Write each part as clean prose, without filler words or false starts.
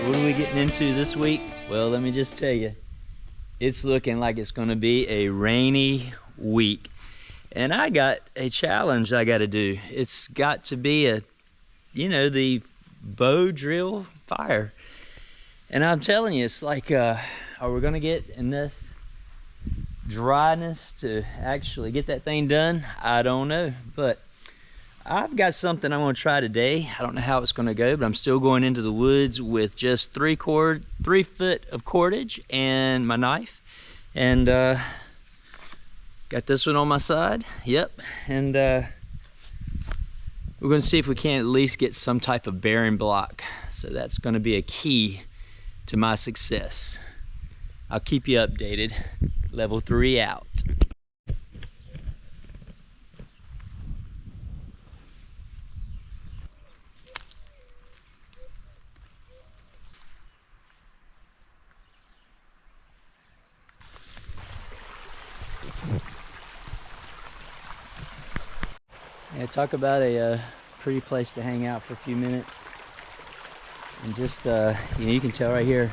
What are we getting into this week? Well, let me just tell you, it's looking like it's gonna be a rainy week. And I got a challenge I gotta do. It's got to be the bow drill fire. And I'm telling you, it's like, are we gonna get enough dryness to actually get that thing done? I don't know, but I've got something I'm gonna try today. I don't know how it's gonna go, but I'm still going into the woods with just 3 foot of cordage and my knife. And got this one on my side, yep. And we're gonna see if we can at least get some type of bearing block. So that's gonna be a key to my success. I'll keep you updated. Level 3 out. Yeah, talk about a pretty place to hang out for a few minutes. And just, you can tell right here,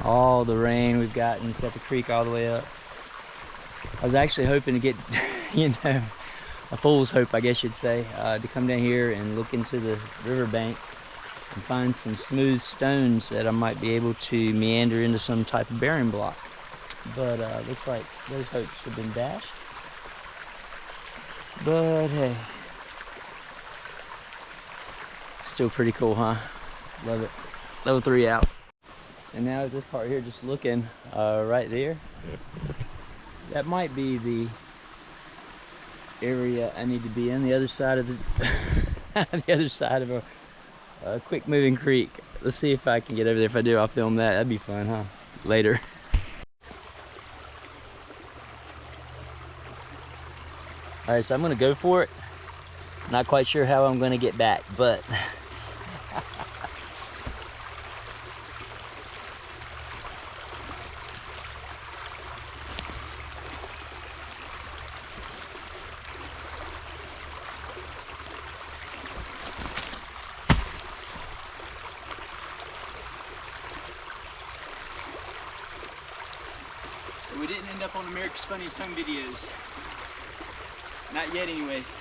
all the rain we've gotten. It's got the creek all the way up. I was actually hoping to get, a fool's hope, I guess you'd say, to come down here and look into the riverbank and find some smooth stones that I might be able to meander into some type of bearing block. But looks like those hopes have been dashed. But hey, still pretty cool, huh? Love it. Level 3 out. And now this part here, just looking right there, that might be the area I need to be in, the other side of the the other side of a quick moving creek. Let's see if I can get over there. If I do, I'll film that. That'd be fun, huh? Later. All right, so I'm gonna go for it. Not quite sure how I'm gonna get back, but we didn't end up on America's Funniest Home Videos. Not yet, anyways.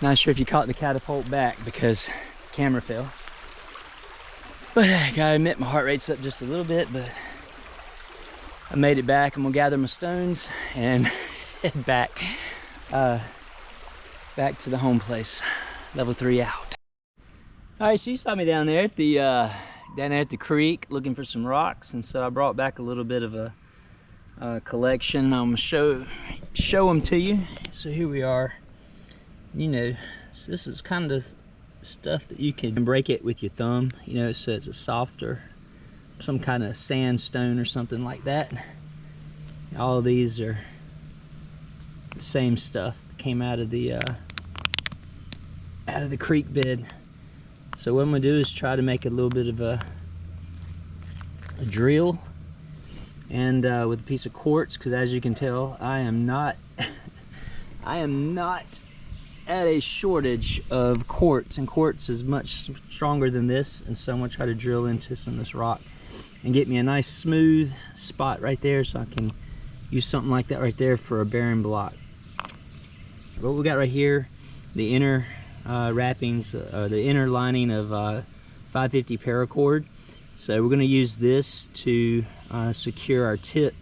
Not sure if you caught the catapult back because the camera fell. But I gotta admit, my heart rate's up just a little bit, but I made it back. I'm gonna gather my stones and head back, back to the home place. Level 3 out. All right, so you saw me down there at the down there at the creek looking for some rocks, and so I brought back a little bit of a collection. I'm gonna show them to you. So here we are. You know, so this is kind of stuff that you can break it with your thumb, you know, so it's a softer, some kind of sandstone or something like that. All of these are the same stuff that came out of the creek bed. So what I'm gonna do is try to make a little bit of a drill, and with a piece of quartz, because as you can tell, I am not at a shortage of quartz, and quartz is much stronger than this, and so I'm gonna try to drill into some of this rock and get me a nice smooth spot right there, so I can use something like that right there for a bearing block. What we got right here, the inner wrappings, the inner lining of 550 paracord. So we're going to use this to secure our tip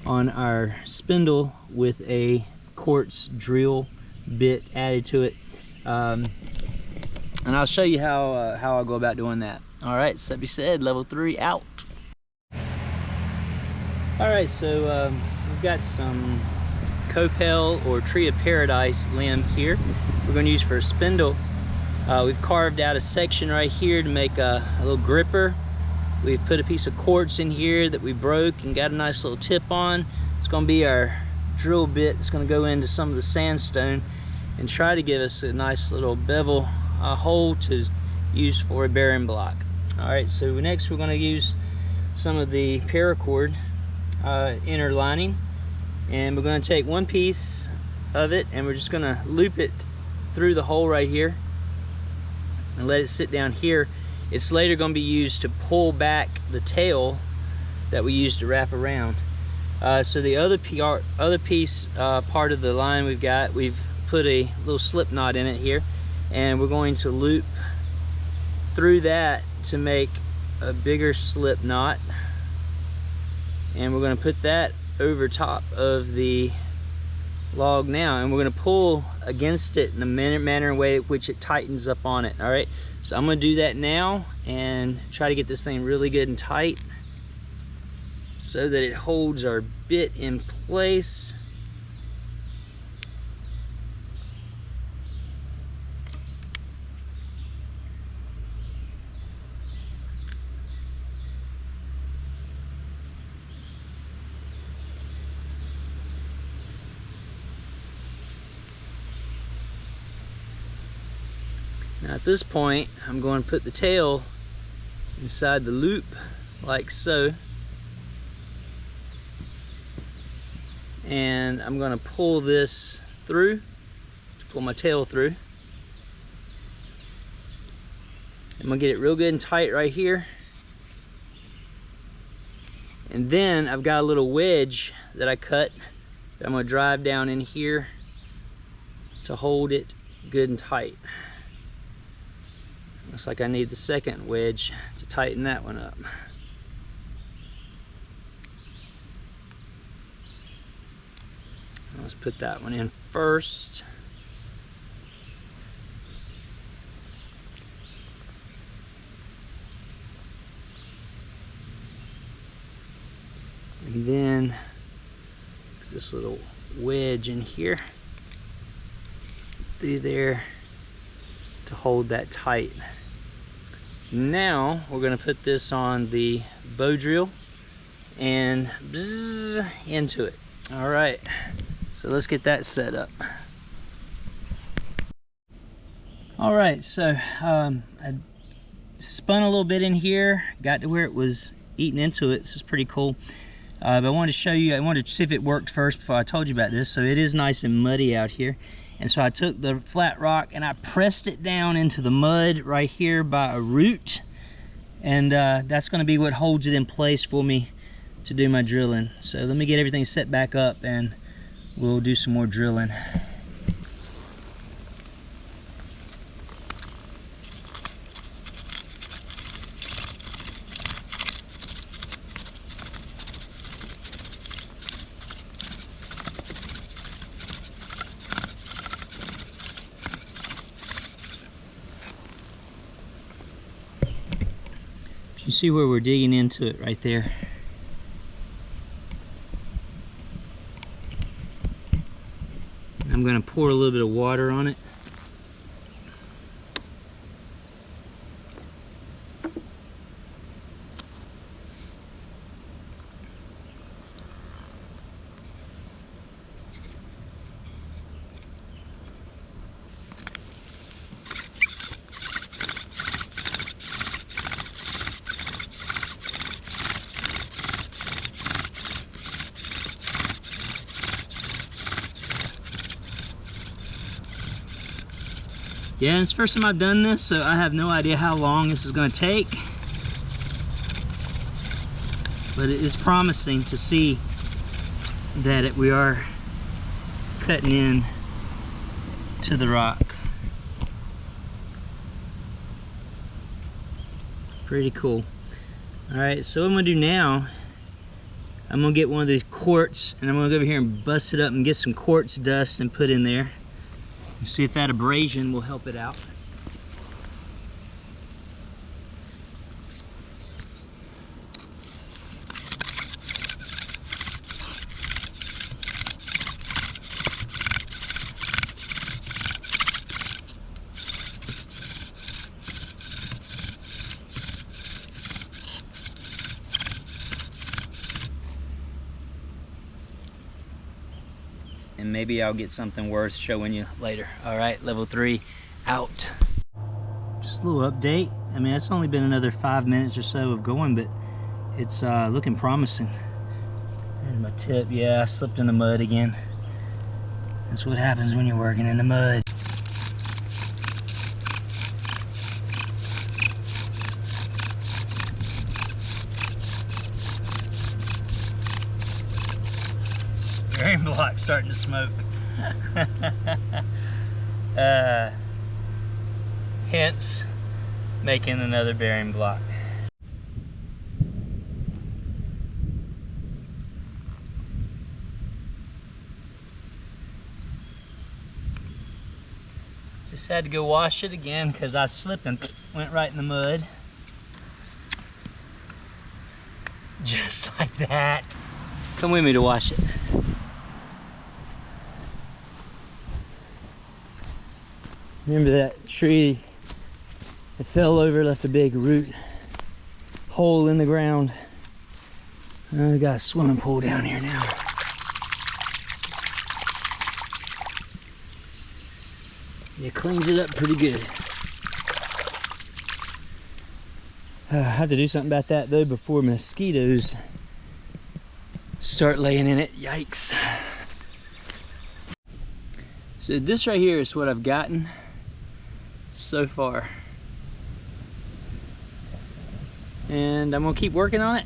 on our spindle with a quartz drill bit added to it, and I'll show you how I'll go about doing that. All right, so that being said, level 3 out. All right, so we've got some copel or tree of paradise limb here we're going to use for a spindle. We've carved out a section right here to make a little gripper. We've put a piece of quartz in here that we broke and got a nice little tip on. It's going to be our drill bit. It's going to go into some of the sandstone and try to give us a nice little bevel hole to use for a bearing block. All right, so next we're going to use some of the paracord inner lining, and we're going to take one piece of it and we're just going to loop it through the hole right here and let it sit down here. It's later going to be used to pull back the tail that we used to wrap around. So the other piece, part of the line we've put a little slip knot in it here, and we're going to loop through that to make a bigger slip knot, and we're going to put that over top of the log now, and we're going to pull against it in a manner and way in which it tightens up on it. All right, so I'm going to do that now and try to get this thing really good and tight so that it holds our bit in place. Now at this point, I'm going to put the tail inside the loop like so, and I'm going to pull this through, pull my tail through. I'm going to get it real good and tight right here, and then I've got a little wedge that I cut that I'm going to drive down in here to hold it good and tight. Looks like I need the second wedge to tighten that one up. Let's put that one in first. And then put this little wedge in here through there to hold that tight. Now we're going to put this on the bow drill and bzzz into it. All right, so let's get that set up. All right, so I spun a little bit in here, got to where it was eating into it. This is pretty cool. But I wanted to show you, I wanted to see if it worked first before I told you about this. So it is nice and muddy out here. And so I took the flat rock and I pressed it down into the mud right here by a root. And that's gonna be what holds it in place for me to do my drilling. So let me get everything set back up and we'll do some more drilling. You see where we're digging into it right there. I'm going to pour a little bit of water on it. Yeah, it's the first time I've done this, so I have no idea how long this is going to take. But it is promising to see that we are cutting in to the rock. Pretty cool. Alright, so what I'm going to do now, I'm going to get one of these quartz, and I'm going to go over here and bust it up and get some quartz dust and put in there. And see if that abrasion will help it out. And maybe I'll get something worth showing you later. All right, level 3 out. Just a little update. I mean, it's only been another 5 minutes or so of going, but it's looking promising. There's my tip. Yeah, I slipped in the mud again. That's what happens when you're working in the mud. Bearing block starting to smoke. Hence making another bearing block. Just had to go wash it again because I slipped and went right in the mud. Just like that. Come with me to wash it. Remember that tree that fell over, left a big root hole in the ground. We got a swimming pool down here now. It cleans it up pretty good. I have to do something about that though before mosquitoes start laying in it. Yikes. So this right here is what I've gotten so far, and I'm gonna keep working on it,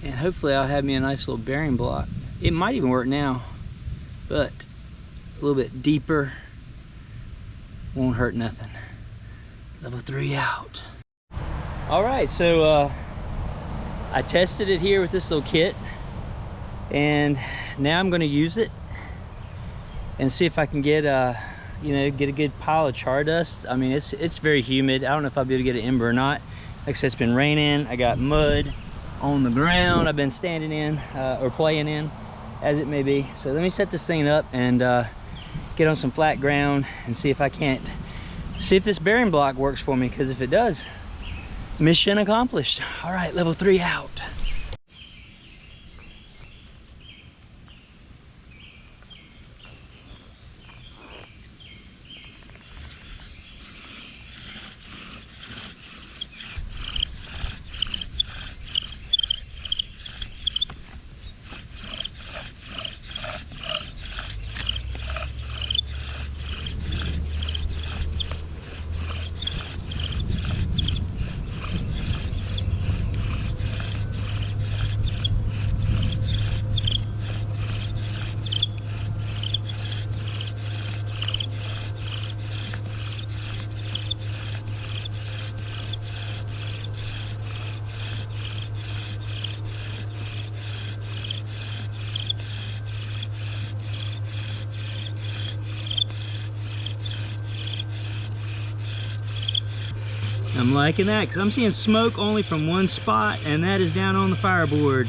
and hopefully I'll have me a nice little bearing block. It might even work now, but a little bit deeper won't hurt nothing. Level 3 out. All right, so I tested it here with this little kit, and now I'm going to use it and see if I can get you know, get a good pile of char dust. I mean, it's very humid. I don't know if I'll be able to get an ember or not. Like I said, it's been raining. I got mud on the ground I've been standing in or playing in, as it may be. So let me set this thing up and get on some flat ground and see if I can't, see if this bearing block works for me, because if it does, mission accomplished. All right, level 3 out. I'm liking that because I'm seeing smoke only from one spot, and that is down on the fireboard.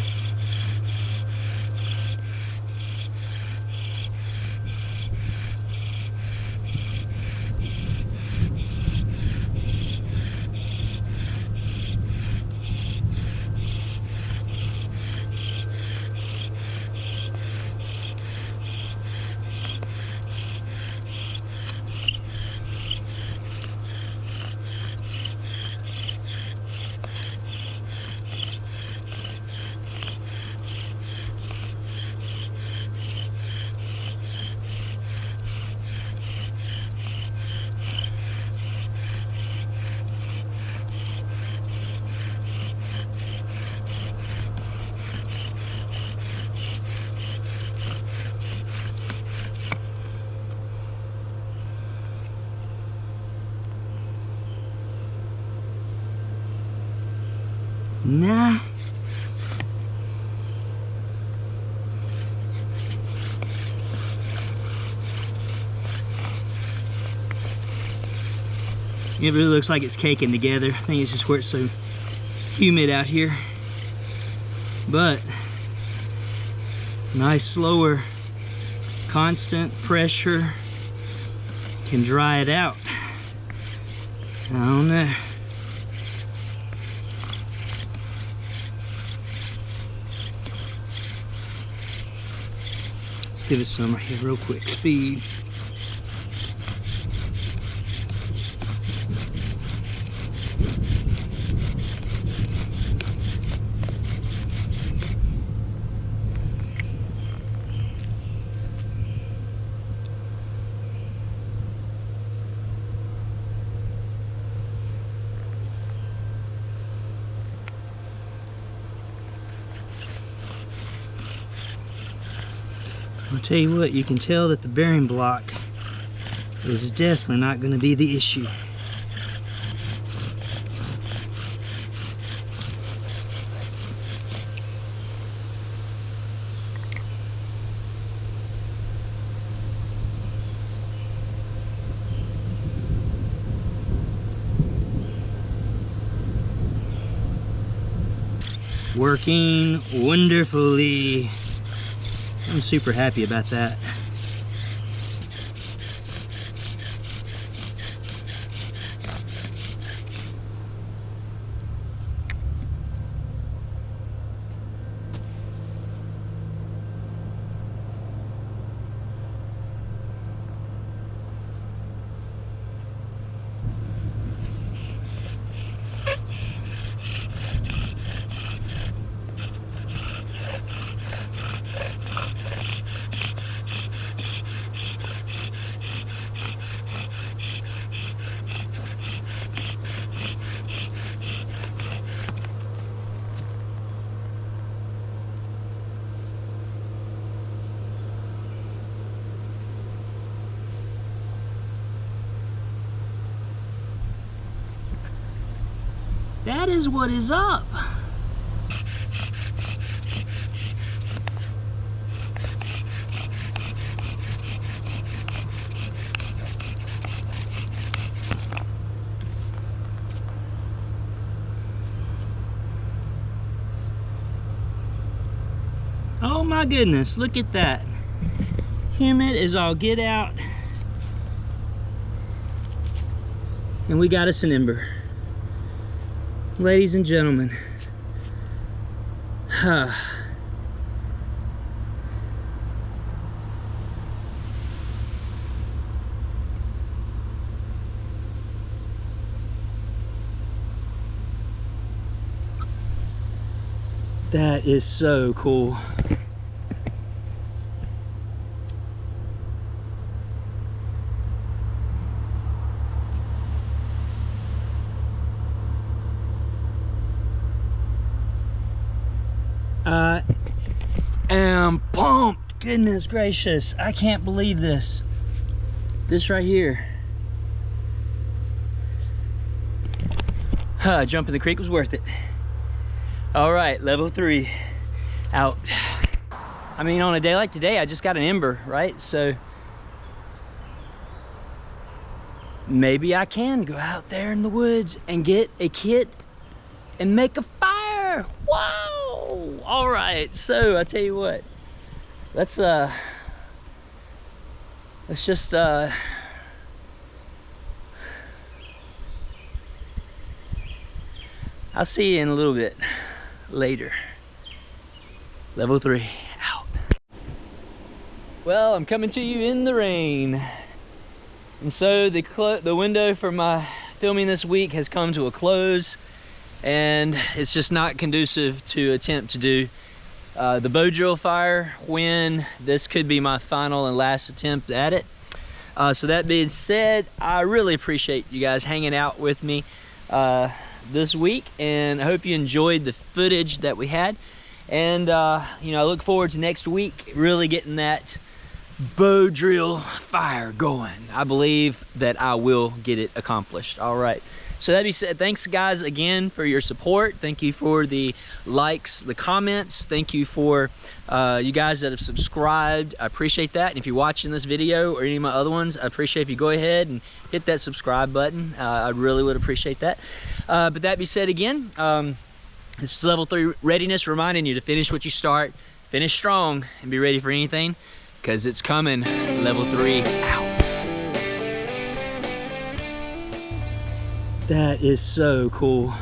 Nah. It really looks like it's caking together. I think it's just where it's so humid out here. But nice, slower, constant pressure can dry it out. I don't know. Let's give it some right here real quick. Speed. I'll tell you what, you can tell that the bearing block is definitely not going to be the issue. Working wonderfully. I'm super happy about that. That is what is up. Oh my goodness, look at that. Humid as all get out. And we got us an ember. Ladies and gentlemen, that is so cool. I am pumped. Goodness gracious, I can't believe this. This right here. Jumping the creek was worth it. All right, level 3 out. I mean, on a day like today, I just got an ember, right? So maybe I can go out there in the woods and get a kit and make a fire. Whoa! All right, so I tell you what, let's just I'll see you in a little bit later. Level 3 out. Well, I'm coming to you in the rain. And so the window for my filming this week has come to a close, and it's just not conducive to attempt to do the bow drill fire when this could be my final and last attempt at it. So that being said, I really appreciate you guys hanging out with me this week, and I hope you enjoyed the footage that we had. And you know, I look forward to next week really getting that bow drill fire going. I believe that I will get it accomplished. All right, so that being said, thanks guys again for your support. Thank you for the likes, the comments. Thank you for you guys that have subscribed. I appreciate that. And if you're watching this video or any of my other ones, I appreciate if you go ahead and hit that subscribe button. I really would appreciate that. But that being said again, it's level 3 readiness, reminding you to finish what you start, finish strong, and be ready for anything, because it's coming. Level 3 out. That is so cool.